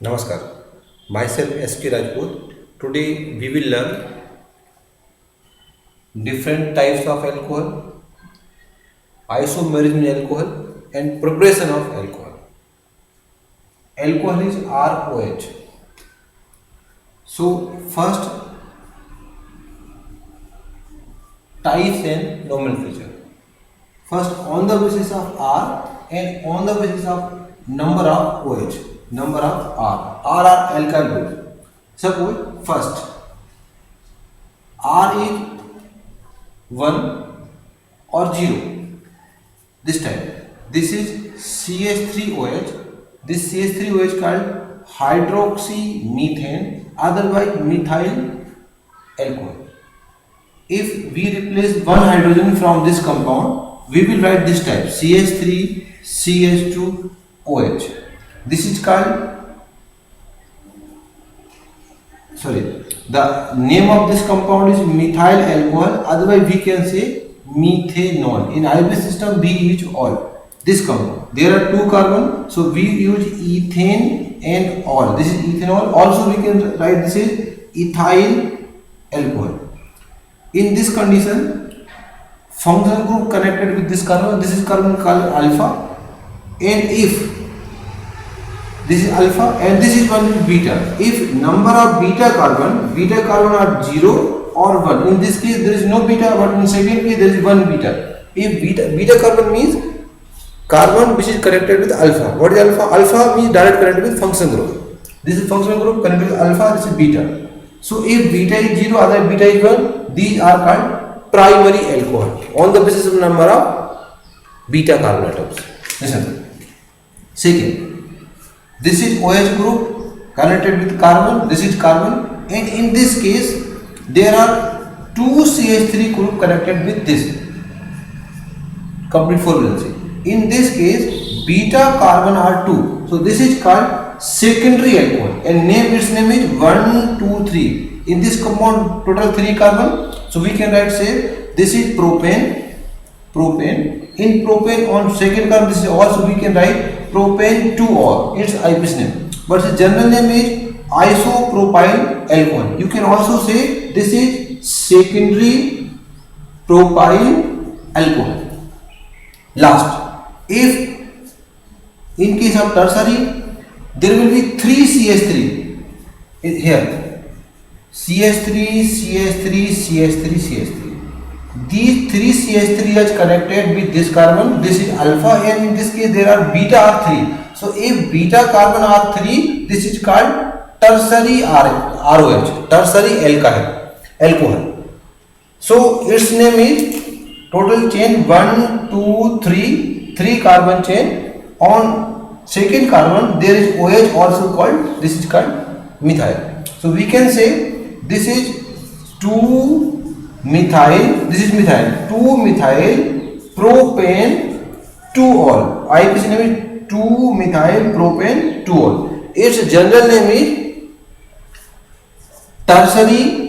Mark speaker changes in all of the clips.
Speaker 1: Namaskar. Myself S.K. Rajput. Today we will learn different types of alcohol, isomerism in alcohol, and preparation of alcohol. Alcohol is ROH. So first types and nomenclature. First on the basis of R and on the basis of number of OH, number of R. R are alkyl groups. Suppose first R is 1 or 0. This time this is CH3OH. This CH3OH called hydroxymethane, otherwise methyl alcohol. If we replace one hydrogen from this compound, we will write this type CH3CH2OH. This is called, the name of this compound is methyl alcohol, otherwise we can say methanol. In IB system we use all this compound. There are two carbon, so we use ethane and all. This is ethanol. Also we can write this is ethyl alcohol. In this condition, functional group connected with this carbon is called alpha, and if this is alpha and this is one is beta. If number of beta carbon are 0 or 1, in this case there is no beta, but in second case there is one beta. If beta carbon means carbon which is connected with alpha. What is alpha? Alpha means direct connected with functional group. This is functional group connected with alpha, this is beta. So if beta is 0, other beta is 1, these are called primary alcohol on the basis of number of beta carbon atoms. Listen. Second, this is OH group connected with carbon, this is carbon, and in this case there are two CH3 group connected with this complete 4 valency. In this case beta carbon are 2, so this is called secondary alcohol, and its name is 1, 2, 3. In this compound total 3 carbon, so we can write, say this is propane. In propane on second carbon this is also we can write propane 2-ol. Its IP's name, but the general name is isopropyl alcohol. You can also say this is secondary propyl alcohol. Last, if in case of tertiary there will be 3 CH3 here. CH3, CH3, CH3, CH3. These 3 CH3 is connected with this carbon. This is alpha, and in this case there are beta are 3. So if beta carbon are 3, this is called tertiary ROH, tertiary alcohol. So its name is total chain 1, 2, 3 carbon chain. On second carbon there is OH also called, this is called methyl. So we can say this is 2-methyl, this is methyl, 2-methyl propane 2-ol. IPC name is 2-methyl propane 2-ol. Its general name is tertiary.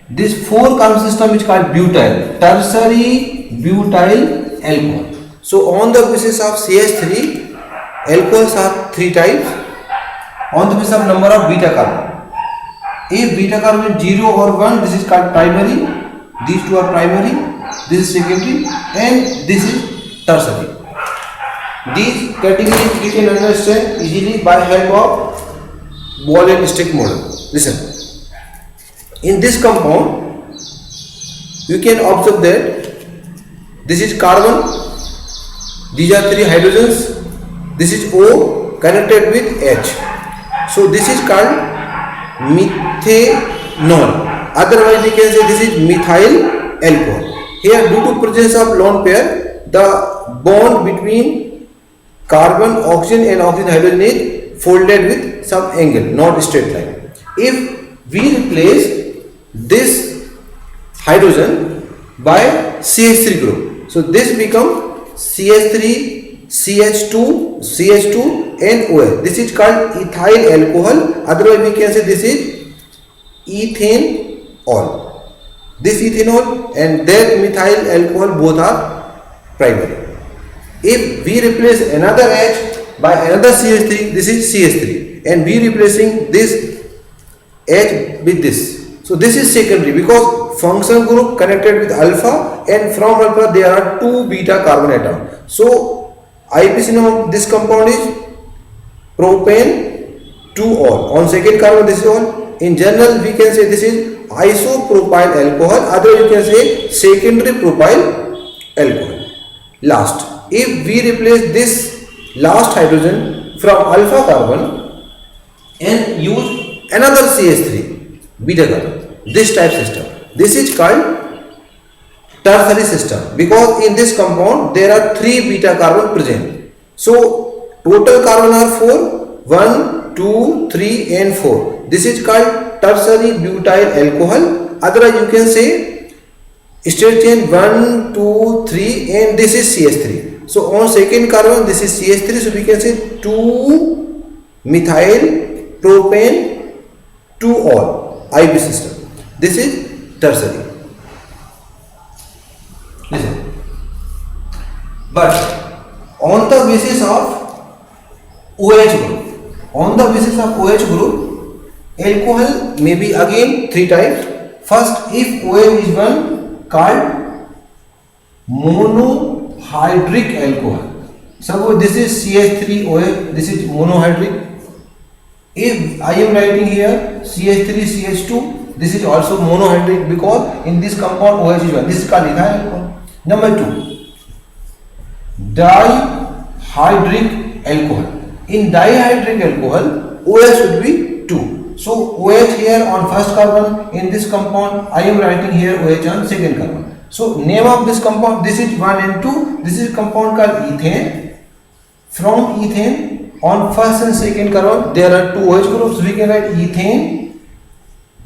Speaker 1: This 4 carbon system is called butyl, tertiary butyl alcohol. So on the basis of CH3, alcohols are 3 types on the basis of number of beta carbon. If beta carbon is 0 or 1, this is called primary. These two are primary, this is secondary, and this is tertiary. These categories we can understand easily by help of ball and stick model. Listen. In this compound, you can observe that this is carbon, these are 3 hydrogens, this is O connected with H. So this is called methanol. Otherwise we can say this is methyl alcohol. Here, due to presence of lone pair, the bond between carbon, oxygen and oxygen hydrogen is folded with some angle, not straight line. If we replace this hydrogen by CH3 group, so this becomes CH3, CH2 and OH. This is called ethyl alcohol. Otherwise we can say this is ethanol. This ethanol and that methyl alcohol both are primary. If we replace another H by another CH3. This is CH3, and we replacing this H with this. So this is secondary because function group connected with alpha, and from alpha there are two beta carbon atom. So IUPAC name of this compound is propane 2-ol. On second carbon this is ol. In general we can say this is isopropyl alcohol, otherwise you can say secondary propyl alcohol. Last, if we replace this last hydrogen from alpha carbon and use another CH3 beta carbon, this type system, this is called tertiary system because in this compound there are 3 beta carbon present. So total carbon are 4, 1, 2, 3 and 4. This is called tertiary butyl alcohol, otherwise you can say state chain 1, 2, 3 and this is CH3. So on second carbon this is CH3, so we can say 2 methyl propane 2-ol IUPAC system. This is tertiary. Listen. But on the basis of OH group, alcohol may be again 3 types. First, if OH is one called monohydric alcohol. Suppose this is CH3OH, this is monohydric. If I am writing here CH3CH2, this is also monohydric because in this compound OH is one. This is called ethyl alcohol. Number 2, dihydric alcohol. In dihydric alcohol, OH should be 2. So OH here on first carbon in this compound, I am writing here OH on second carbon. So name of this compound, this is 1 and 2. This is compound called ethane. From ethane on first and second carbon there are 2 OH groups. We can write ethane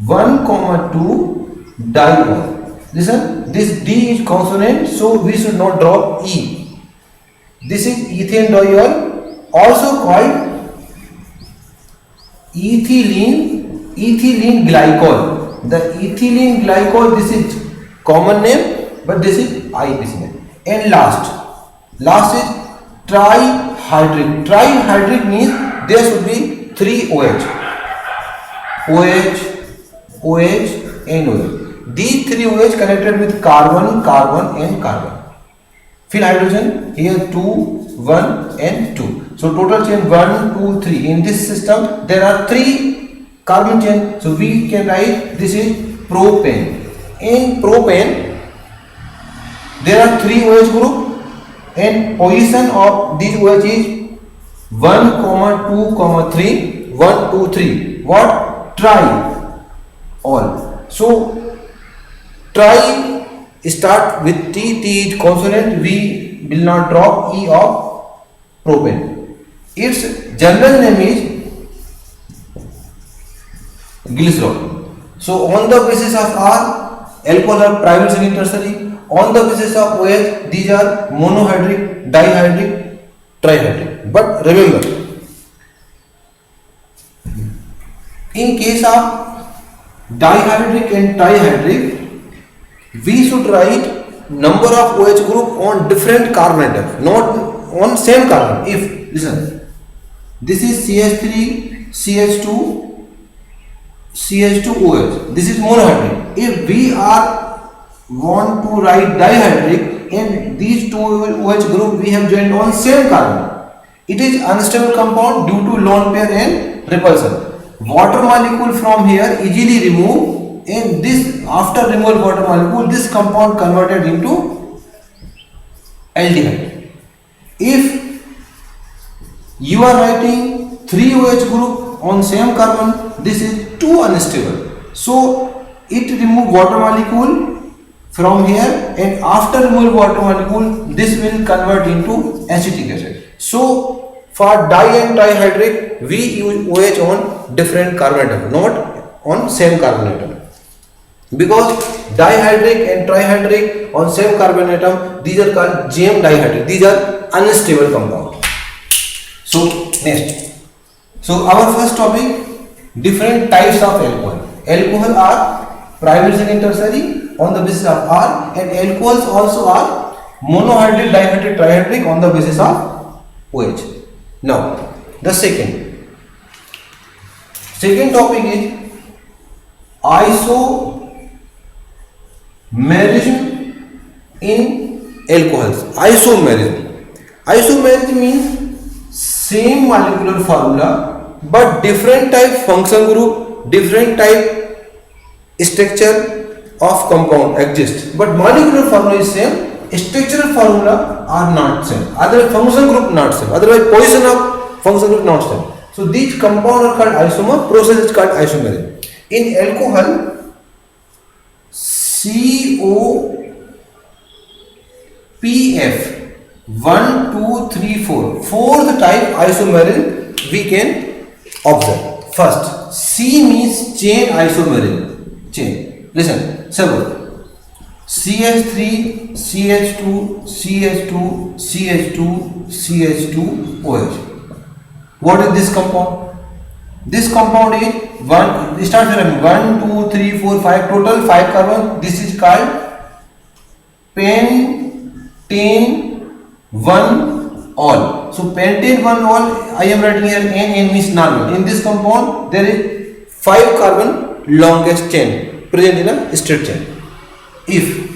Speaker 1: 1, 2 diol. Listen, this D is consonant, so we should not drop E. This is ethane diol, also called ethylene glycol. The ethylene glycol, this is common name, but this is IUPAC name. And last is trihydric. Trihydric means there should be 3 OH and OH. These 3 OH connected with carbon and carbon. Fill hydrogen here 2, 1 and 2. So total chain 1, 2, 3. In this system there are 3 carbon chain. So we can write this is propane. In propane there are 3 OH group and position of these OH is 1, 2, 3. 1, 2, 3. What? Tri-ol. So tri start with T. T is consonant. We will not drop E of propane. Its general name is glycerol. So on the basis of R, alcohol are primary, secondary, tertiary. On the basis of OH, these are monohydric, dihydric, trihydric. But remember, in case of dihydric and trihydric, we should write number of OH group on different carbon atoms, not on same carbon. If listen, this is CH3, CH2, CH2OH. This is monohydric. If we want to write dihydric and these 2 OH group we have joined on same carbon, it is unstable compound due to lone pair and repulsion. Water molecule from here easily remove. And this, after removal water molecule, this compound converted into aldehyde. If you are writing 3 OH group on same carbon, this is too unstable. So it remove water molecule from here, and after removal water molecule, this will convert into acetic acid. So for di and trihydric, we use OH on different carbon atom, not on same carbon atom. Because dihydric and trihydric on same carbon atom, these are called GM dihydric. These are unstable compound. So next, so our first topic, different types of alcohol. Alcohol are primary, secondary, tertiary on the basis of R, and alcohols also are monohydric, dihydric, trihydric on the basis of OH. Now, the second topic is isomerism in alcohols. Isomerism means same molecular formula but different type function group, different type structure of compound exists, but molecular formula is same, structural formula are not same, other function group not same, otherwise position of function group not same. So these compound are called isomer, process is called isomerism. In alcohol, COPF 1, 2, 3, 4. Fourth type isomerism we can observe. First, C means chain isomerism. Chain. Listen, several. CH3, CH2, CH2, CH2, CH2, OH. What is this compound? This compound is one. We start from 1, 2, 3, 4, 5. Total 5 carbon. This is called pentane 1 all. So pentane 1 all. I am writing here N means normal. In this compound there is 5 carbon longest chain present in a straight chain. If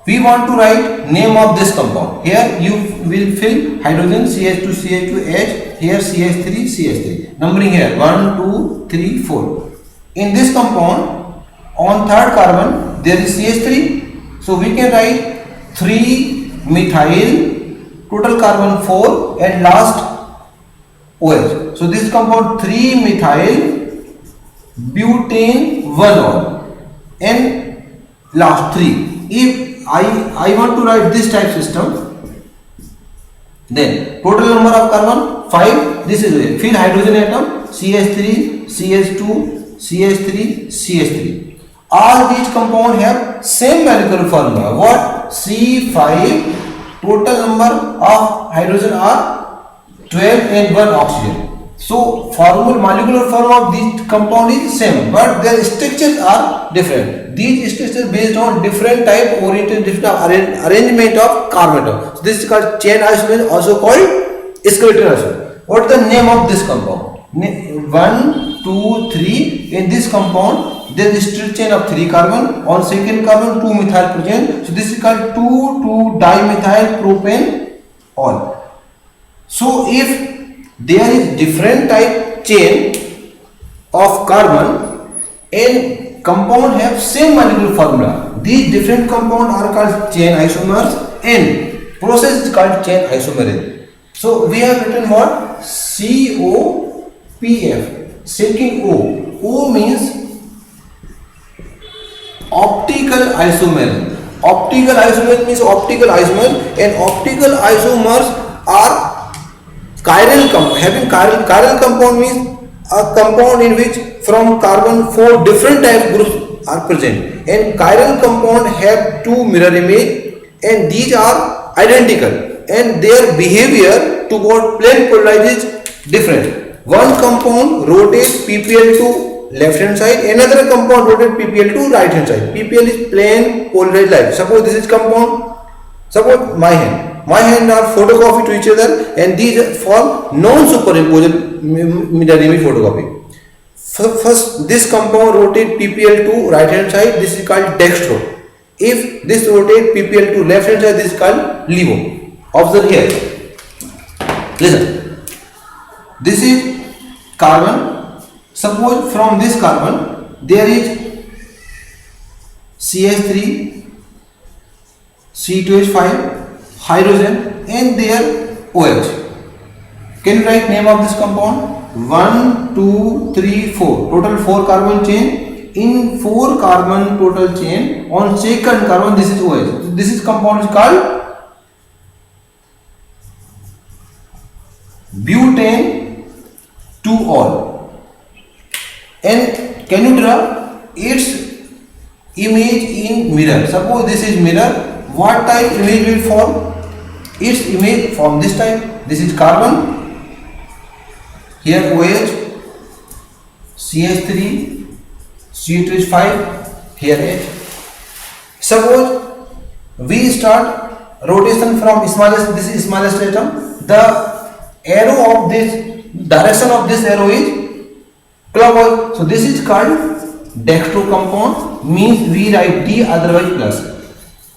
Speaker 1: we want to write name of this compound, here you will fill hydrogen CH2 CH2H, here CH3 CH3, numbering here 1 2 3 4. In this compound on third carbon there is CH3, so we can write 3 methyl, total carbon 4 and last OH. So this compound 3 methyl butane 1 all and last 3. If I want to write this type system, then total number of carbon 5. This is it. Fill hydrogen atom CH3 CH2 CH3 CH3. All these compounds have same molecular formula. What? C5. Total number of hydrogen are 12 and 1 oxygen. So molecular formula of this compound is same, but their structures are different. These structures based on different type oriented, different arrangement of carbon atom. So this is called chain isomerism, also called skeletal isomerism. What is the name of this compound? 1, 2, 3. In this compound there is straight chain of 3 carbon. On second carbon 2 methyl present. So this is called 2,2-dimethyl propane all. So if there is different type chain of carbon and compound have same molecular formula, these different compound are called chain isomers and process is called chain isomerism. So we have written what? COPF. Second O means optical isomerism. Optical isomerism means optical isomers, and optical isomers are chiral compound. Having chiral compound means a compound in which from carbon 4 different type groups are present, and chiral compound have 2 mirror image and these are identical and their behavior toward plane polarized is different. One compound rotates PPL to left hand side, another compound rotates PPL to right hand side. PPL is plane polarized light. Suppose this is compound, suppose my hand are photocopy to each other and these form non-superimposed mirror image photocopy. First this compound rotate PPL to right hand side, this is called dextro. If this rotate PPL to left hand side, this is called levo. Observe here. Listen. This is carbon. Suppose from this carbon there is CH3, C2H5, hydrogen and their OH. Can you write name of this compound? 1, 2, 3, 4. Total 4 carbon chain. In 4 carbon total chain, on second carbon this is OH. This is compound is called butane 2 all. And can you draw its image in mirror? Suppose this is mirror. What type image will form? Its image from this type. This is carbon. Here OH, CH3, C2H5, here H. Suppose we start rotation from smallest, this is smallest atom. The arrow of this, direction of this arrow is clockwise. So this is called dextro compound, means we write D otherwise plus.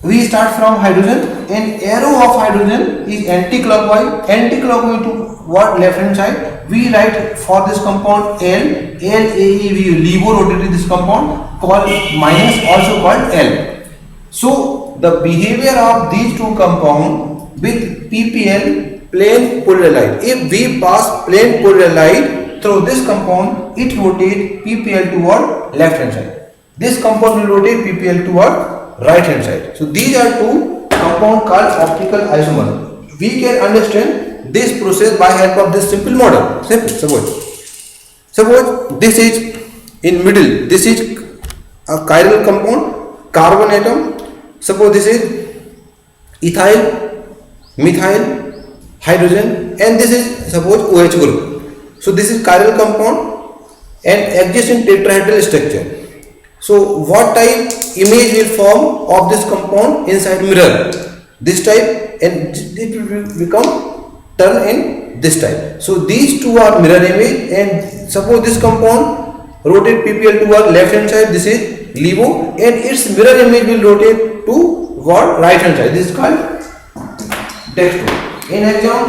Speaker 1: We start from hydrogen and arrow of hydrogen is anti-clockwise. Anti-clockwise to what? Left hand side. We write for this compound L. LAE, we levo-rotated this compound called minus, also called L. So the behavior of these two compounds with PPL, plane polar light. If we pass plane polar light through this compound, it rotates PPL toward left hand side. This compound will rotate PPL toward right hand side. So these are two compounds called optical isomers. We can understand this process by help of this simple model. Suppose this is in middle, this is a chiral compound, carbon atom. Suppose this is ethyl, methyl, hydrogen, and this is suppose OH group. So this is chiral compound and exists in tetrahedral structure. So what type image will form of this compound inside mirror? This type, and it will become turn in this type. So these two are mirror image, and suppose this compound rotate PPL toward left hand side, this is LEVO, and its mirror image will rotate to what? Right hand side. This is called dextro. In exam,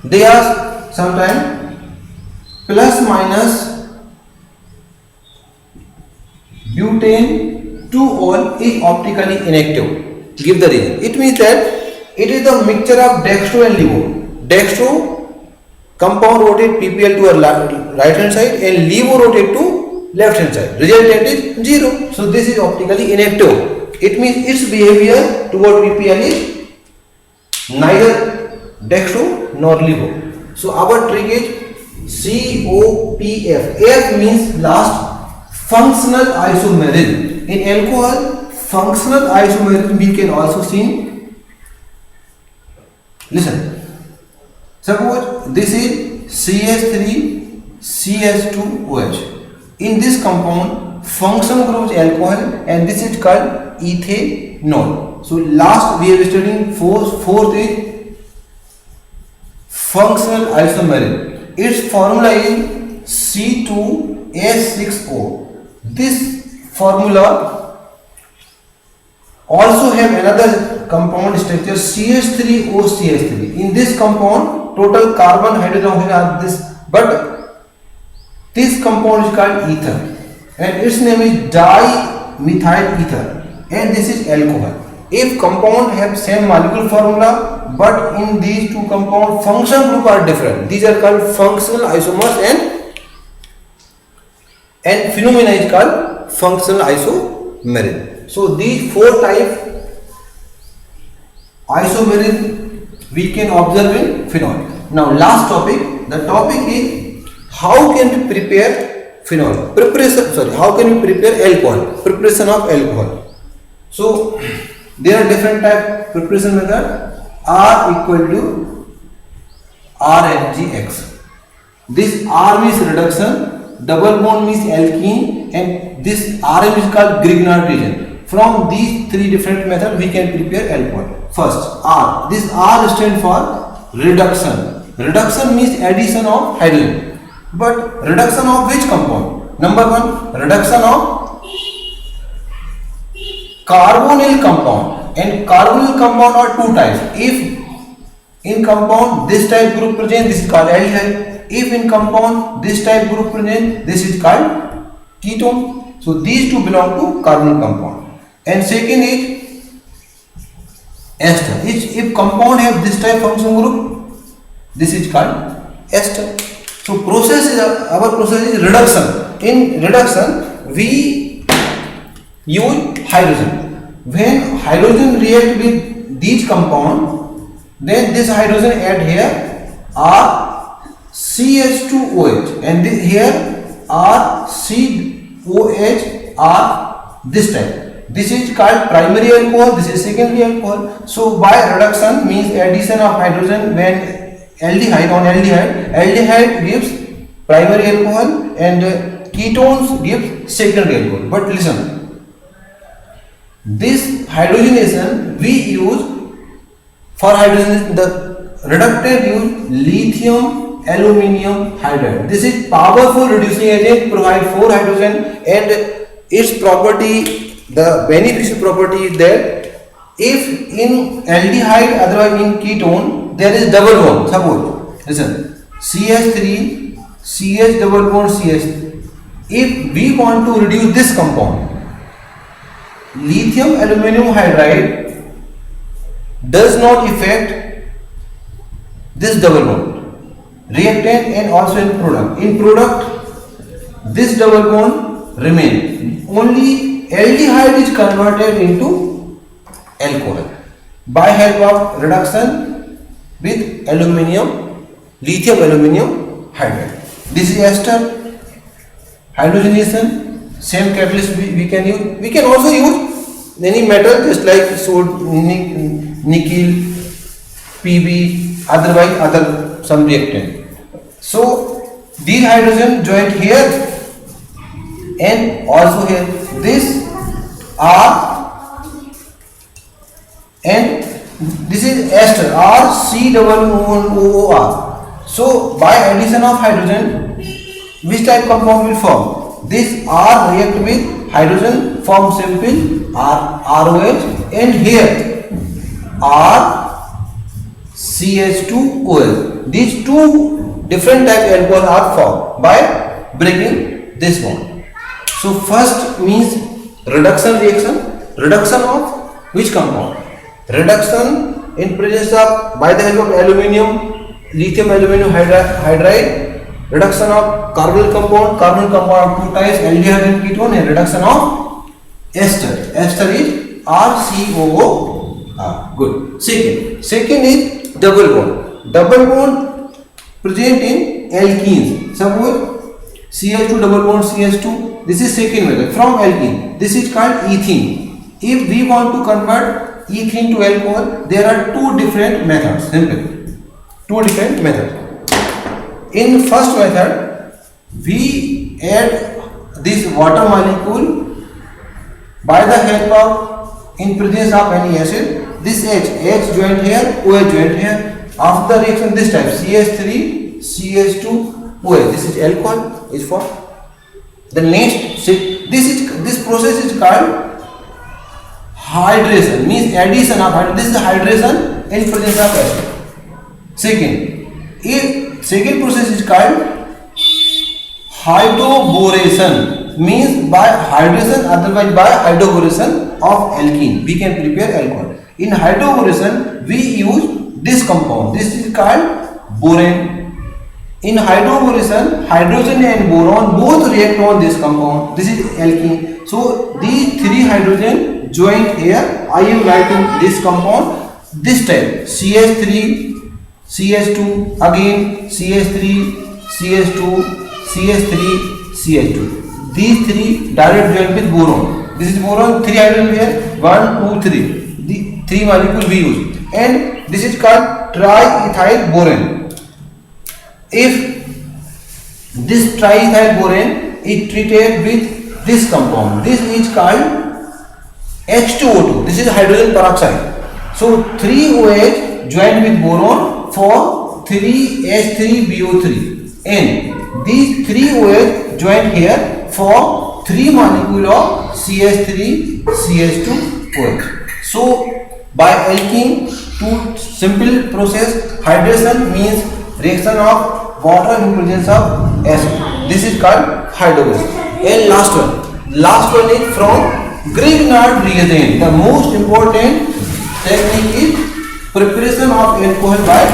Speaker 1: they are sometimes plus minus butane 2-ol is optically inactive. Give the reason. It means that it is the mixture of dextro and LEVO. Dextro compound rotate PPL to a right hand side and LEVO rotate to left hand side. Resultant is 0. So this is optically inactive. It means its behavior toward PPL is neither dextro nor LEVO. So our trick is COPF. F means last, functional isomerism. In alcohol, functional isomerism we can also see. Listen. Suppose this is CH3 CH2OH. In this compound, functional group is alcohol and this is called ethanol. So last we have studied fourth is functional isomerism. Its formula is C2H6O. This formula also have another compound structure CH3OCH3. In this compound, total carbon, hydrogen, oxygen are this, but this compound is called ether, and its name is dimethyl ether, and this is alcohol. If compound have same molecule formula, but in these two compound function group are different, these are called functional isomers, and phenomena is called functional isomerism. So these four type isomerism we can observe in phenol. Now last topic, the topic is how can we prepare phenol? How can we prepare alcohol? Preparation of alcohol. So there are different type preparation method. R equal to RHGX. This R means reduction, double bond means alkene, and this RM is called Grignard region. From these three different methods we can prepare alcohol. First, R. This R stands for reduction. Reduction means addition of hydrogen. But reduction of which compound? Number one, reduction of carbonyl compound. And carbonyl compound are two types. If in compound this type group present, this is called aldehyde. If in compound this type group present, this is called ketone. So these two belong to carbonyl compound. And second is ester. If compound have this type function group, this is called ester. So our process is reduction. In reduction we use hydrogen. When hydrogen react with these compound, then this hydrogen add here are CH2OH, and here are COH are this type. This is called primary alcohol, this is secondary alcohol. So by reduction means addition of hydrogen when aldehyde gives primary alcohol and ketones gives secondary alcohol. But listen, This hydrogenation we use for hydrogen, the reductant use lithium aluminium hydride. This is powerful reducing agent, provide 4 hydrogen, and its property, the beneficial property is that if in aldehyde, otherwise in ketone, there is double bond. Suppose, listen, CH3, CH double bond CH. If we want to reduce this compound, lithium aluminum hydride does not affect this double bond, reactant and also in product. In product, this double bond remains. Only aldehyde is converted into alcohol by help of reduction with aluminium, lithium aluminum hydride. This is ester. Hydrogenation, same catalyst we can use. We can also use any metal just like nickel, Pb, otherwise other some reactant. So these hydrogen joined here and also here. This R and this is ester, RC_OOR. So by addition of hydrogen, which type compound will form? This R react with hydrogen, form simple ROH, and here RCH2OH. These two different type alcohol are formed by breaking this bond. So first means reduction reaction. Reduction of which compound? Reduction in presence of, by the help of aluminium, lithium aluminum hydride. Reduction of carbonyl compound of 2 types, aldehyde and ketone, and reduction of ester. Ester is RCOOR. Good. Second is double bond. Double bond present in alkenes. Suppose CH2 double bond CH2. This is second method from alkene. This is called ethene. If we want to convert ethene to alcohol, there are two different methods. Simple. Two different methods. In first method, we add this water molecule by the help of, in presence of any acid, this H joined here, OH joined here. After the reaction, this type CH3, CH2, OH. This is alcohol is for the next. This process is called hydration, means addition of hydrogen. This is hydration in presence of acid. Second process is called hydroboration, means by hydration, otherwise by hydroboration of alkene we can prepare alcohol. In hydroboration we use this compound. This is called borane. In hydroboration, hydrogen and boron both react on this compound. This is alkene. So these three hydrogen joined here. I am writing this compound. This type CH3, CH2, again CH3, CH2, CH3, CH2. These three direct joined with boron. This is boron, 3 hydrogen here, 1, 2, 3. The 3 molecule we use. And this is called triethyl borane. If this triethyl borane is treated with this compound, this is called H2O2. This is hydrogen peroxide. So 3 OH joined with boron for 3H3BO3, and these 3 OH joined here for 3 molecule of CH3 CH2 OH. So by alkene, to simple process, hydration means reaction of water in presence of acid. This is called hydroboration. And last one is from Grignard reagent. The most important technique is preparation of alcohol by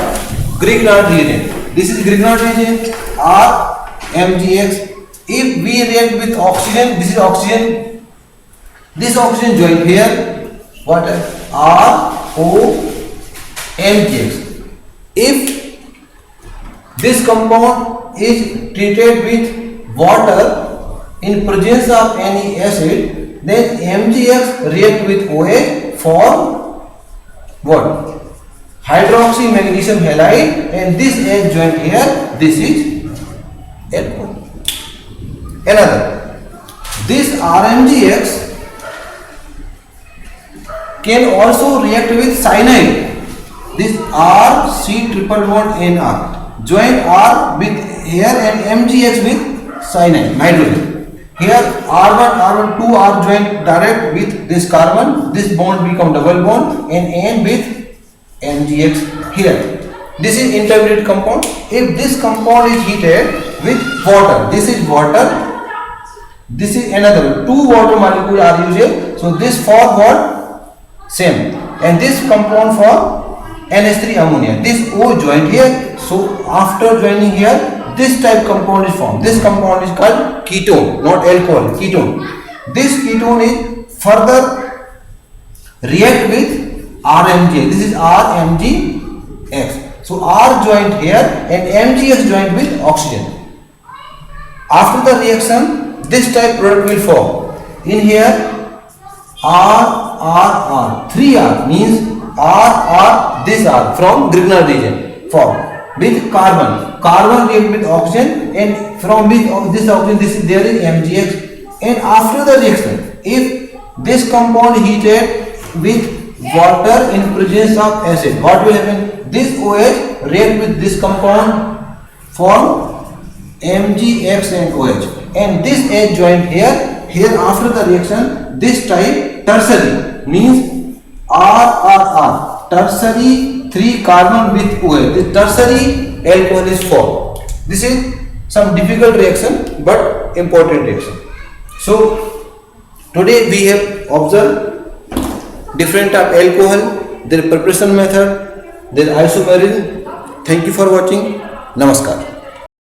Speaker 1: Grignard reagent. This is Grignard reagent, RMgX. If we react with oxygen, this is oxygen. This oxygen joined here, water, ROMgX. If this compound is treated with water in presence of any acid, then MgX react with OH for what? Hydroxy magnesium halide, and this H joined here, this is alcohol. Another, this RMgX can also react with cyanide. This R C triple bond NR. Join R with here and MgX with cyanide, nitrogen. Here R1, 2 are joined direct with this carbon. This bond become double bond and N with MgX here. This is intermediate compound. If this compound is heated with water, this is water, this is another, 2 water molecules are used. So this for what? Same. And this compound for NH3 ammonia. This O joined here. So after joining here, this type compound is formed. This compound is called ketone, not alcohol, ketone. This ketone is further react with RMG. This is RMgX. So R joined here and MgX joined with oxygen. After the reaction, this type product will form. In here, R, 3 R means R, this R from Grignard region form with carbon. Carbon react with oxygen and from with this oxygen, there is MgX. And after the reaction, if this compound heated with water in presence of acid, what will happen? This OH react with this compound form MgX and OH, and this H joined here. Here after the reaction, this type tertiary means R, tertiary 3 carbon with OH. This tertiary alcohol is formed. This is some difficult reaction but important reaction. So today we have observed different type alcohol, their preparation method, their isomerism. Thank you for watching. Namaskar.